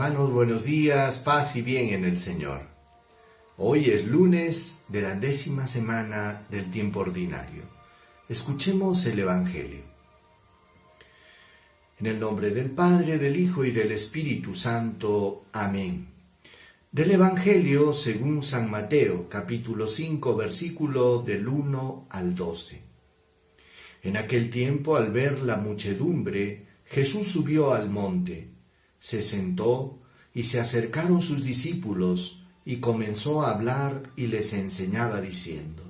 Hermanos, buenos días, paz y bien en el Señor. Hoy es lunes de la 10ª semana del tiempo ordinario. Escuchemos el Evangelio. En el nombre del Padre, del Hijo y del Espíritu Santo. Amén. Del Evangelio según San Mateo, capítulo 5, versículo del 1 al 12. En aquel tiempo, al ver la muchedumbre, Jesús subió al monte, se sentó y se acercaron sus discípulos y comenzó a hablar y les enseñaba diciendo: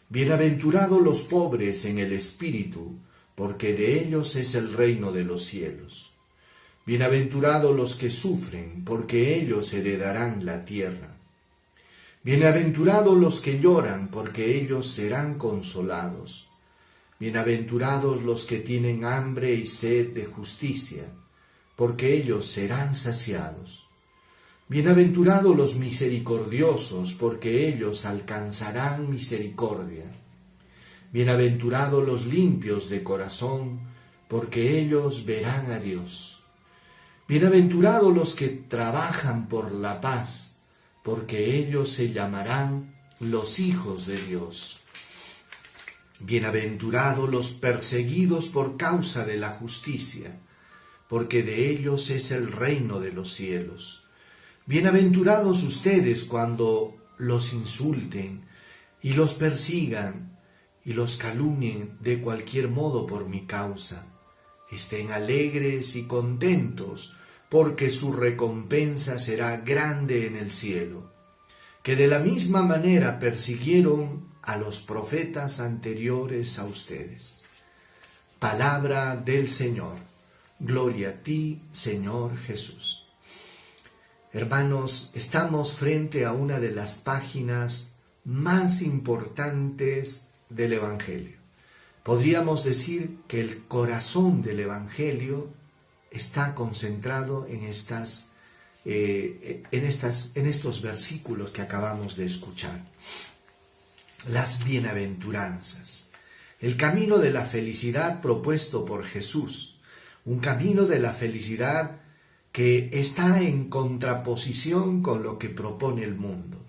Bienaventurados los pobres en el espíritu, porque de ellos es el reino de los cielos. Bienaventurados los que sufren, porque ellos heredarán la tierra. Bienaventurados los que lloran, porque ellos serán consolados. Bienaventurados los que tienen hambre y sed de justicia, porque ellos serán saciados. Bienaventurados los misericordiosos, porque ellos alcanzarán misericordia. Bienaventurados los limpios de corazón, porque ellos verán a Dios. Bienaventurados los que trabajan por la paz, porque ellos se llamarán los hijos de Dios. Bienaventurados los perseguidos por causa de la justicia, porque de ellos es el reino de los cielos. Bienaventurados ustedes cuando los insulten y los persigan y los calumnien de cualquier modo por mi causa. Estén alegres y contentos, porque su recompensa será grande en el cielo, que de la misma manera persiguieron a los profetas anteriores a ustedes. Palabra del Señor. Gloria a ti, Señor Jesús. Hermanos, estamos frente a una de las páginas más importantes del Evangelio. Podríamos decir que el corazón del Evangelio está concentrado en estos versículos que acabamos de escuchar. Las bienaventuranzas, el camino de la felicidad propuesto por Jesús, un camino de la felicidad que está en contraposición con lo que propone el mundo.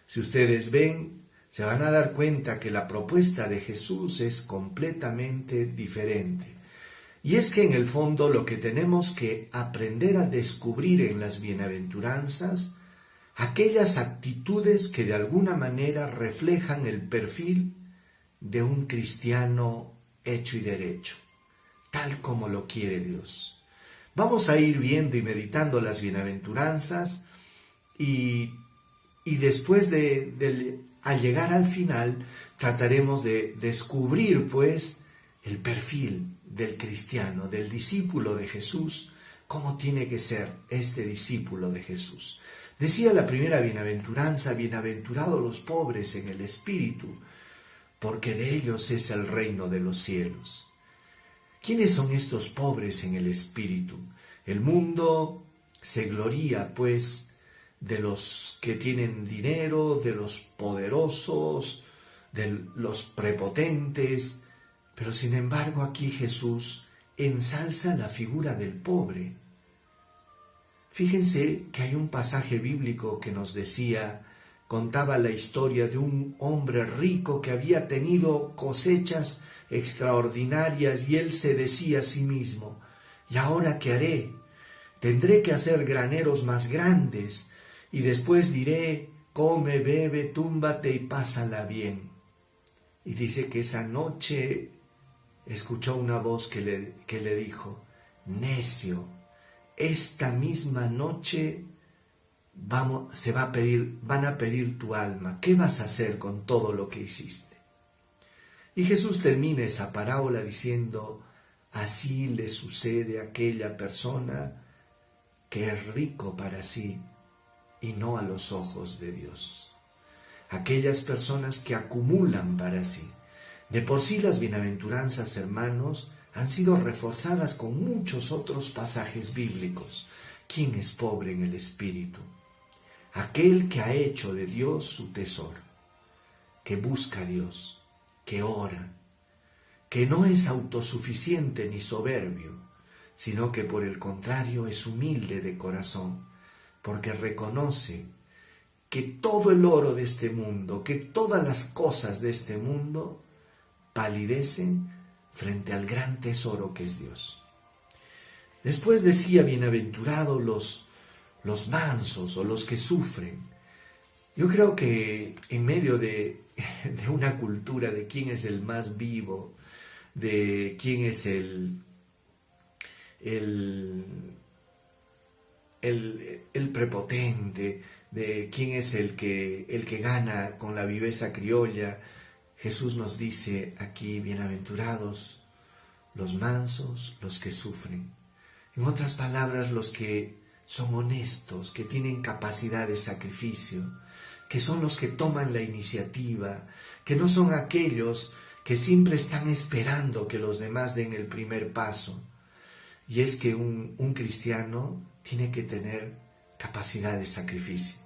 Si ustedes ven, se van a dar cuenta que la propuesta de Jesús es completamente diferente. Y es que en el fondo lo que tenemos que aprender a descubrir en las bienaventuranzas, aquellas actitudes que de alguna manera reflejan el perfil de un cristiano hecho y derecho, tal como lo quiere Dios. Vamos a ir viendo y meditando las bienaventuranzas y después al llegar al final trataremos de descubrir pues el perfil del cristiano, del discípulo de Jesús, cómo tiene que ser este discípulo de Jesús. Decía la primera bienaventuranza: bienaventurados los pobres en el espíritu, porque de ellos es el reino de los cielos. ¿Quiénes son estos pobres en el espíritu? El mundo se gloría, pues, de los que tienen dinero, de los poderosos, de los prepotentes, pero sin embargo aquí Jesús ensalza la figura del pobre. Fíjense que hay un pasaje bíblico que nos contaba la historia de un hombre rico que había tenido cosechas extraordinarias y él se decía a sí mismo: ¿y ahora qué haré? Tendré que hacer graneros más grandes y después diré: come, bebe, túmbate y pásala bien. Y dice que esa noche escuchó una voz que le dijo: necio, esta misma noche van a pedir tu alma. ¿Qué vas a hacer con todo lo que hiciste? Y Jesús termina esa parábola diciendo: así le sucede a aquella persona que es rico para sí y no a los ojos de Dios. Aquellas personas que acumulan para sí. De por sí las bienaventuranzas, hermanos, han sido reforzadas con muchos otros pasajes bíblicos. ¿Quién es pobre en el espíritu? Aquel que ha hecho de Dios su tesoro, que busca a Dios, que ora, que no es autosuficiente ni soberbio, sino que por el contrario es humilde de corazón, porque reconoce que todo el oro de este mundo, que todas las cosas de este mundo palidecen frente al gran tesoro que es Dios. Después decía, bienaventurados los mansos o los que sufren. Yo creo que en medio de una cultura de quién es el más vivo, de quién es el prepotente, de quién es el que gana con la viveza criolla, Jesús nos dice aquí, bienaventurados los mansos, los que sufren. En otras palabras, los que son honestos, que tienen capacidad de sacrificio, que son los que toman la iniciativa, que no son aquellos que siempre están esperando que los demás den el primer paso. Y es que un cristiano tiene que tener capacidad de sacrificio.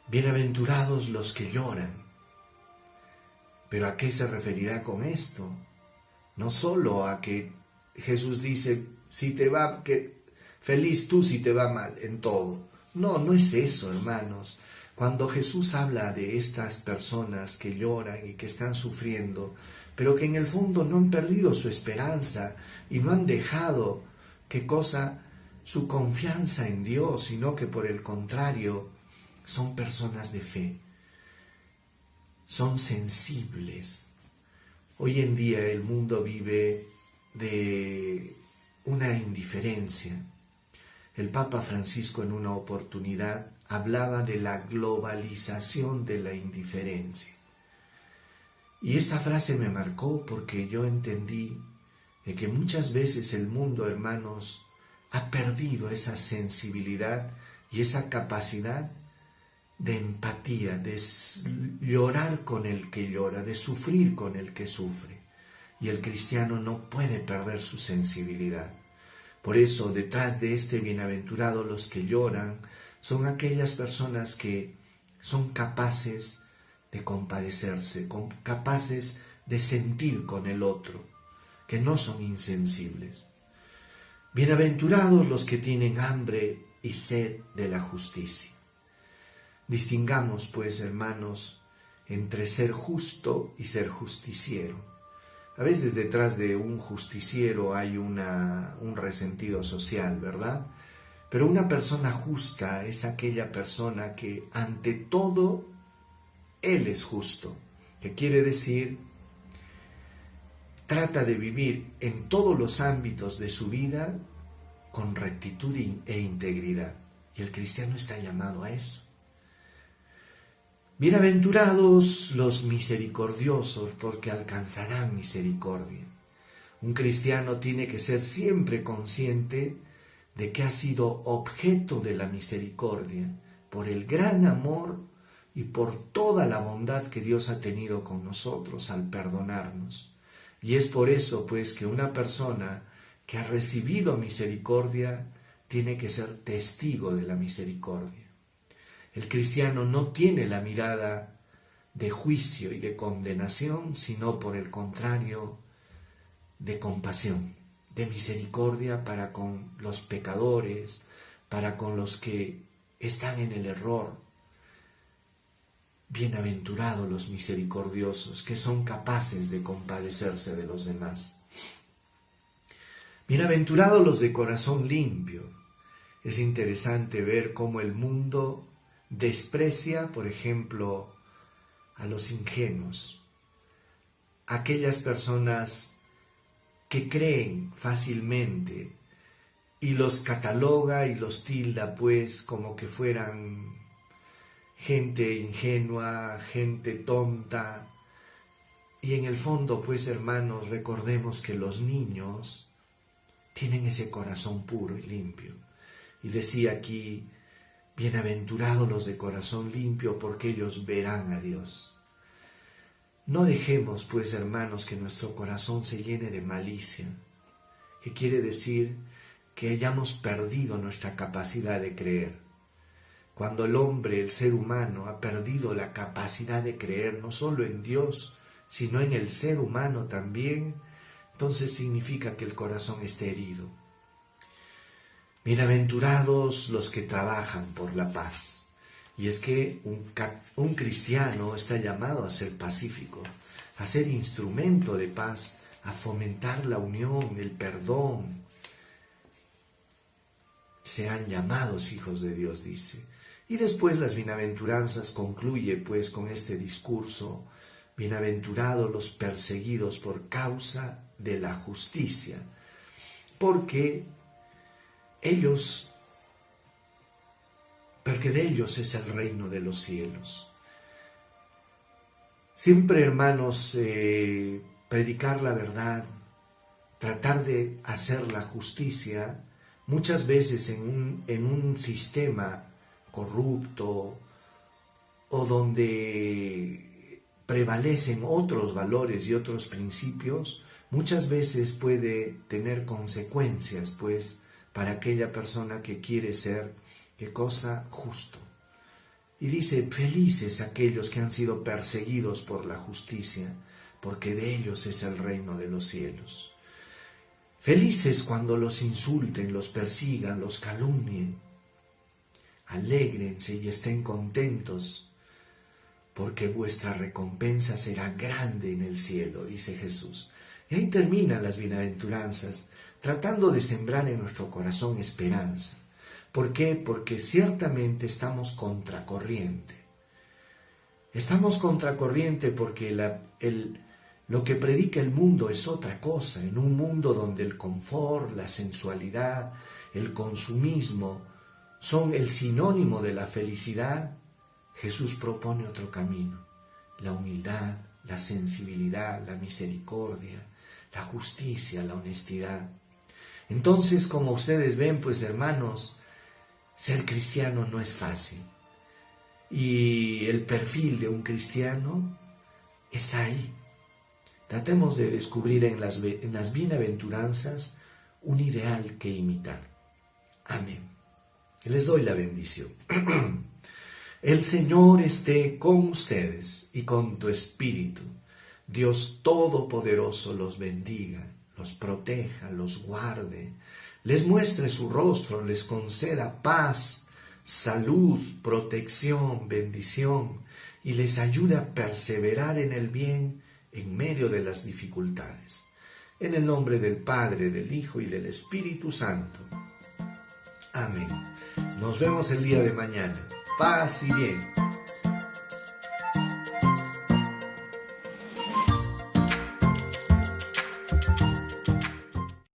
Bienaventurados los que lloran. ¿Pero a qué se referirá con esto? No solo a que Jesús dice, si te va, que feliz tú si te va mal en todo. No, no es eso, hermanos. Cuando Jesús habla de estas personas que lloran y que están sufriendo, pero que en el fondo no han perdido su esperanza y no han dejado, ¿qué cosa? Su confianza en Dios, sino que por el contrario, son personas de fe, son sensibles. Hoy en día el mundo vive de una indiferencia. El Papa Francisco en una oportunidad hablaba de la globalización de la indiferencia. Y esta frase me marcó porque yo entendí de que muchas veces el mundo, hermanos, ha perdido esa sensibilidad y esa capacidad de empatía, de llorar con el que llora, de sufrir con el que sufre. Y el cristiano no puede perder su sensibilidad. Por eso, detrás de este bienaventurado, los que lloran son aquellas personas que son capaces de compadecerse, capaces de sentir con el otro, que no son insensibles. Bienaventurados los que tienen hambre y sed de la justicia. Distingamos, pues, hermanos, entre ser justo y ser justiciero. A veces detrás de un justiciero hay un resentido social, ¿verdad? Pero una persona justa es aquella persona que ante todo él es justo, que quiere decir, trata de vivir en todos los ámbitos de su vida con rectitud e integridad. Y el cristiano está llamado a eso. Bienaventurados los misericordiosos, porque alcanzarán misericordia. Un cristiano tiene que ser siempre consciente de que ha sido objeto de la misericordia por el gran amor y por toda la bondad que Dios ha tenido con nosotros al perdonarnos. Y es por eso, pues, que una persona que ha recibido misericordia tiene que ser testigo de la misericordia. El cristiano no tiene la mirada de juicio y de condenación, sino por el contrario, de compasión, de misericordia para con los pecadores, para con los que están en el error. Bienaventurados los misericordiosos, que son capaces de compadecerse de los demás. Bienaventurados los de corazón limpio. Es interesante ver cómo el mundo desprecia, por ejemplo, a los ingenuos, aquellas personas que creen fácilmente y los cataloga y los tilda, pues, como que fueran gente ingenua, gente tonta. Y en el fondo, pues, hermanos, recordemos que los niños tienen ese corazón puro y limpio. Y decía aquí, bienaventurados los de corazón limpio, porque ellos verán a Dios. No dejemos, pues, hermanos, que nuestro corazón se llene de malicia, que quiere decir que hayamos perdido nuestra capacidad de creer. Cuando el hombre, el ser humano, ha perdido la capacidad de creer no solo en Dios, sino en el ser humano también, entonces significa que el corazón está herido. Bienaventurados los que trabajan por la paz. Y es que un cristiano está llamado a ser pacífico, a ser instrumento de paz, a fomentar la unión, el perdón. Sean llamados hijos de Dios, dice. Y después las bienaventuranzas concluye pues con este discurso: bienaventurados los perseguidos por causa de la justicia, porque de ellos es el reino de los cielos. Siempre, hermanos, predicar la verdad, tratar de hacer la justicia, muchas veces en un sistema corrupto o donde prevalecen otros valores y otros principios, muchas veces puede tener consecuencias, pues, para aquella persona que quiere ser, ¿qué cosa? Justo. Y dice: felices aquellos que han sido perseguidos por la justicia, porque de ellos es el reino de los cielos. Felices cuando los insulten, los persigan, los calumnien. Alégrense y estén contentos, porque vuestra recompensa será grande en el cielo, dice Jesús. Y ahí terminan las bienaventuranzas, tratando de sembrar en nuestro corazón esperanza. ¿Por qué? Porque ciertamente estamos contracorriente. Estamos contracorriente porque lo que predica el mundo es otra cosa. En un mundo donde el confort, la sensualidad, el consumismo son el sinónimo de la felicidad, Jesús propone otro camino: la humildad, la sensibilidad, la misericordia, la justicia, la honestidad. Entonces, como ustedes ven, pues hermanos, ser cristiano no es fácil. Y el perfil de un cristiano está ahí. Tratemos de descubrir en las bienaventuranzas un ideal que imitar. Amén. Les doy la bendición. El Señor esté con ustedes y con tu espíritu. Dios Todopoderoso los bendiga, los proteja, los guarde, les muestre su rostro, les conceda paz, salud, protección, bendición, y les ayude a perseverar en el bien en medio de las dificultades. En el nombre del Padre, del Hijo y del Espíritu Santo. Amén. Nos vemos el día de mañana. Paz y bien.